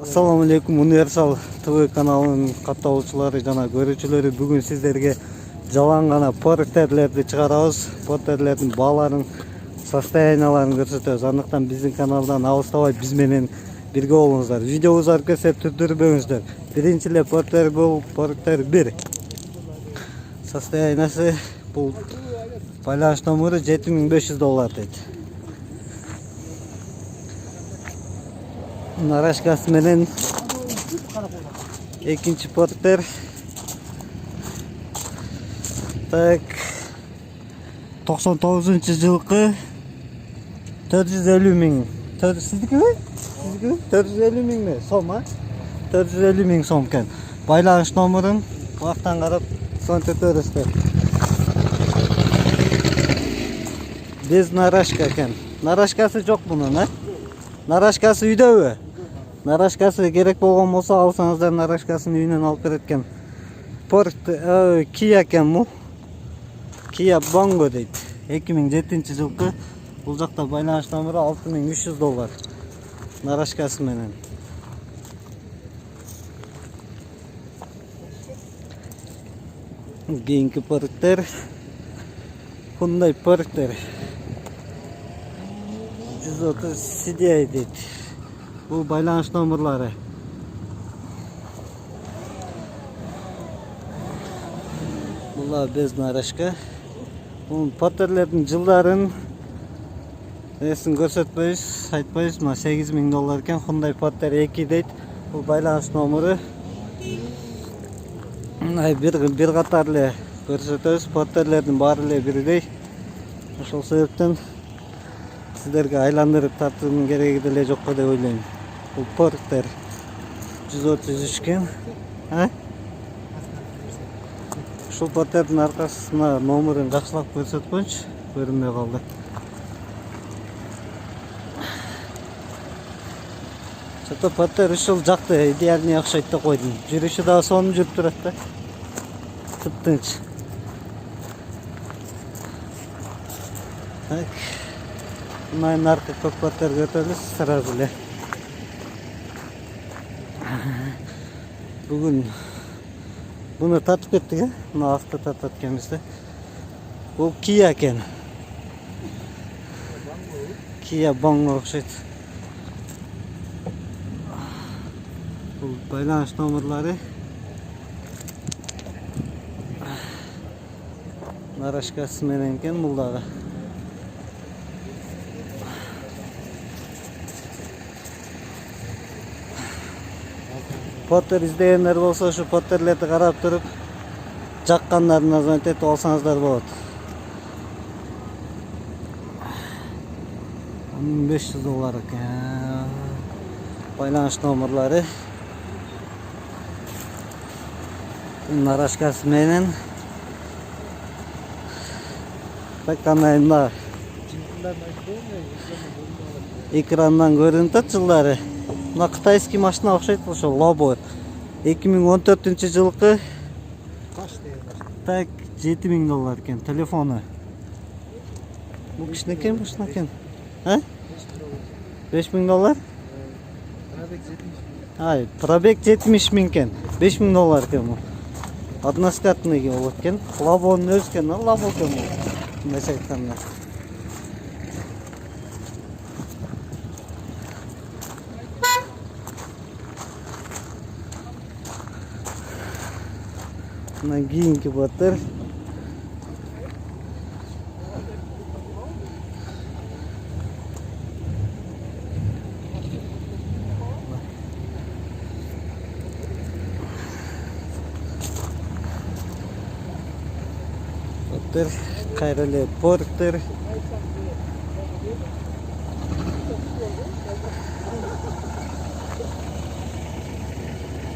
Assalamu alaikum, Universal TV kanalının катталуучулары жана көрүүчүлөрү. Бүгүн сиздерге жалаң гана портерлерди чыгарабыз. Портерлердин бааларын, состоянияларын көрсөтөбүз. Андыктан биздин каналдан алыстабай биз менен бирге болуңуздар. Видеобузду аркасы түздүрбөңүздөр. Биринчиле портер бул портер 1. Состояниясы бул байланыш номеру $7500 дейт. Нарашкасы менен экинчи портер. Так, 99-жылкы 450 миң. Сиздикиби? 450 миңби? Сом, а? 450 миң сом экен. Байланыш номерин бактан карап сонтөтөрүздөр. Без нарашка экен. Нарашкасы жок мунун, а? Нарашкасы үйдөбү? Нарашкасы керек болгон болсо алсаңыздар, нарашкасын үйүнөн алып берет экен. Kia экен бул. Kia Bongo дейт. 2007-жылкы. Бул жакта байланыш номери $6300. Нарашкасы менен. Кийинки портер. Hyundai Porter 130 CDI дейт. Бул байланыш номерлары. Була без нарашка. Бул портерлердин жылдарын эсин көрсөтпөйбүз, айтпайбыз. Мына $8000 экен. Hyundai Porter 2 дейт. Бул байланыш номери. Бир катар эле көрсөтөбүз. Портерлердин баары эле бирдей. Ошол себептен сиздерге айландырып тартуунун кереги деле жокко деп ойлойм. Бул портер 133 экен. Ушул портердин аркасына номерин жакшылап көрсөткөнчү, көрүнбөй калды. Чото портер ушул жакты идеальный окшойт деп койдум. Жүрүшү дагы сонун жүрүп турат да. Тыптынч. Так. Мына арка көк портер көтөрүлүш сразу эле. Бүгүн буну тартып кеттик, мына акты тартат экенбиз да. Бул Kia экен. Kia Bongo окшойт. Бул байланыш номерлары. Нарашкасы менен экен бул дагы. Портер издегендер болсо ушу портерлерди карап туруп жаккандарына звонтетип алсаңыздар болот. $1500 экен. Байланыш номерлары. Нарашкасы менен. Так, канайында экрандан көрүнүп атат жылдары. Мына кытайский машина окшойт, ошо Lobo. 2014-жылкы. Так, $7000 экен. Телефону. Бул кичинекей машина экен. $5000? Ай, пробег 70 миң экен. $5000 экен бул. Односкатный болот экен. Lobo'нун өзү экен, Lobo экен бул. Мындайча айтканда. Мына кийинки портер. Портер, кайра эле портер.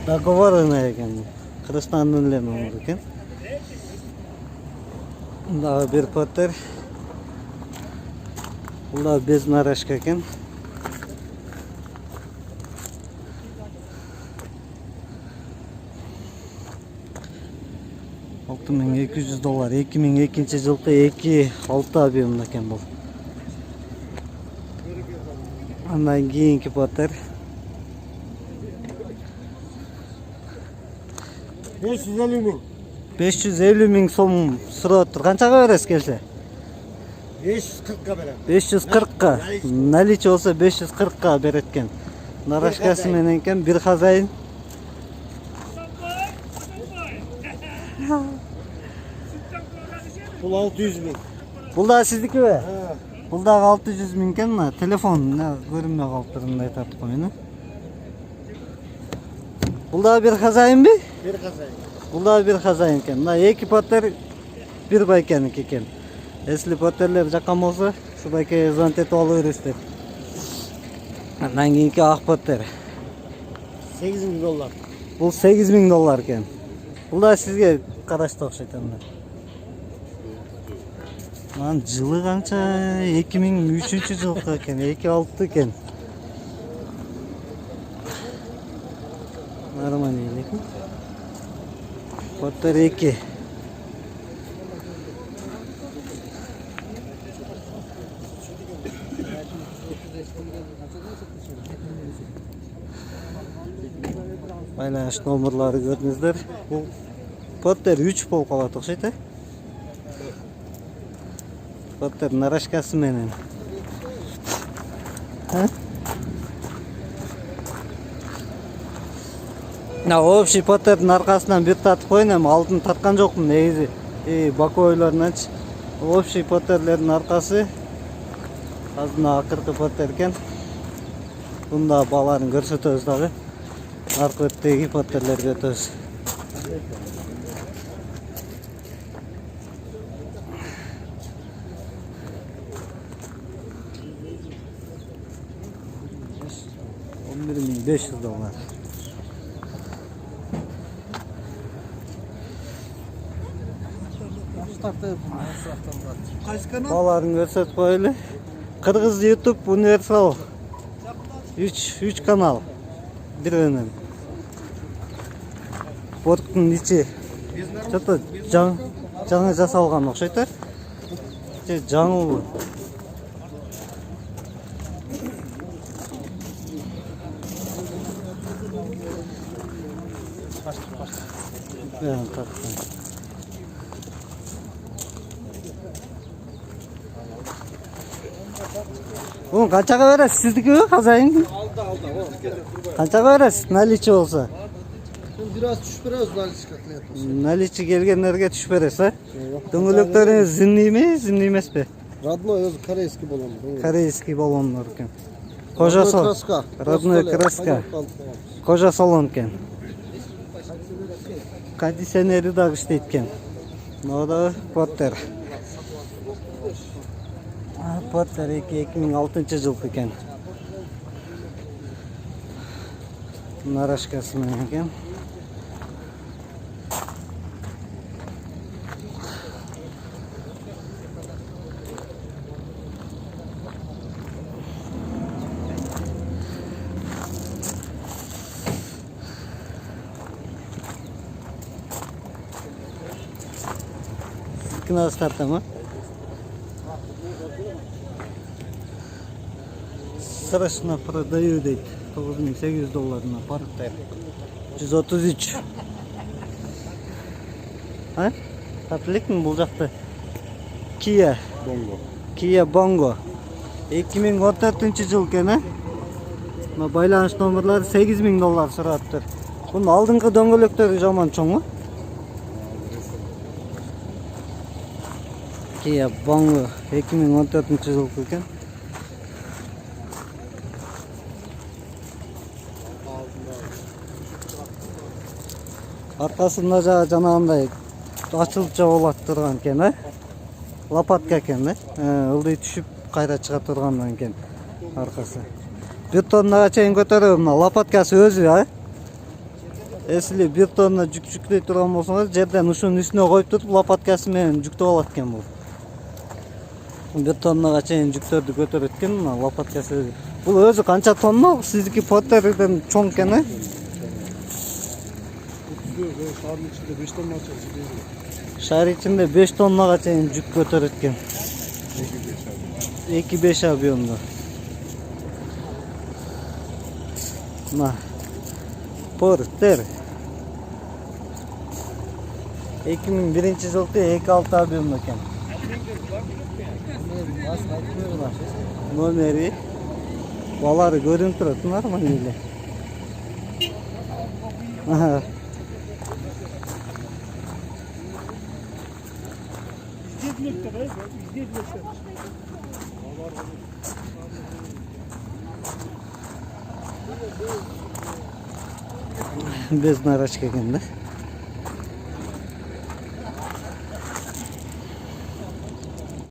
Договорный экен. Кыргызстандын эле номери экен. Дагы бир портер. Бул да без нарашка экен. $6200. 2002-жылкы 2.6 объемда экен бул. Андан кийинки портер. 550 ming. 550 ming so'm surab tur. Qanchaga berasiz kelsa? 540 ga beraman. 540 ga. Наличие olsa 540 ga beretken. Narashkasi menen ekan, bir xazayın. Bul 600 ming. Bul da sizniki mi? Ha. Bul da 600 ming ekan, telefon ne görünmey kalıp durumda aytap koyunu. Bul da bir xazayın mı? Bir kazayın. Bul da bir xazayın ekan. Mına iki potter bir baykeniki ekan. Esli potterler jakam olsa, şu baykaya zvont etip alıverесиздер. Andan keyinki ak potter. 8 ming dollar. Bul 8 ming dollar ekan. Bul da sizge karashты okshayт anda. Lan жылы kança 2003-жылкы ekan, 26 ekan. Нормально ekan. Potter 2. Байланыш номерлары көрдүңүздөр. Бул Potter 3 болуп калат окшойт, Potter нарашкасы менен. Общий Potter'дин аркасынан бир татып коюн, эми алдын таткан жокмун негизи. Бакойлорунанчы. Общий Potter'лердин аркасы азына акыркы Potter экен. Бунда баларын көрсөтөбүз дагы. Arka ötteki Potter'ler götürüz. $11.500. Баларын көрсөтүп коелу. Кыргыз YouTube Universal 3 канал. Birinin. Borktun içi çatı жаңы жасалган окшойт. Жаңы бул. Oğlum kaçaga veresiz? Sizdiki mi? Kazayın. Kaçaga veresiz? Наличие olsa. Biraz tuş biraz наличие. Наличие келгендерге tuş beresiz, ha? Дөңгөлөктөрүңүз зимний mi, zimний эмес пе? Родной, өзү корейский болгон. Корейский болгондор экен. Кожа краска. Родной краска. Кожа салон экен. Кондиционери дагы иштейт экен. Мына да Potter. Potter 2006-жылкы экен. Нарашкасы менен экен. Кына старта мı? Срочно продаю дейт. $9.800 Potter. 133. Ha? Tatlık mı bulacaktı? Kia Bongo. Kia Bongo. 2014-жылы экен, Мына байланыш номерлары $8.000 сураттыр. Bunun алдыңкы дөңгөлөктөрү жаман чоң. Kia Bongo 2014-жылкы экен. Аркасында жанагындай ачылып жабылат турган экен, Лопатка экен, ылдый түшүп кайра чыга тургандан экен аркасы. 1 тоннага чейин көтөрөбү, мына лопаткасы өзү, Эсли 1 тонна жүк жүктөй турган болсоңуз, жерден ушунун үстүнө коюп туруп, лопаткасы менен жүктөп алат экен бул. 1 тоннага чейин жүктөрдү көтөрөт экен, мына лопаткасы өзү. Бул өзү канча тонна? Сиздики Potter'ден чоң экен, Шаар içinde 5 тоннага чейин жүк көтөрөт экен. 2-5 объемда. Мына Potter 2001 жылғы 2-6 абиым екен. Номері. Балары көрініп тұрады, нормально еле. Без нарачка екен да.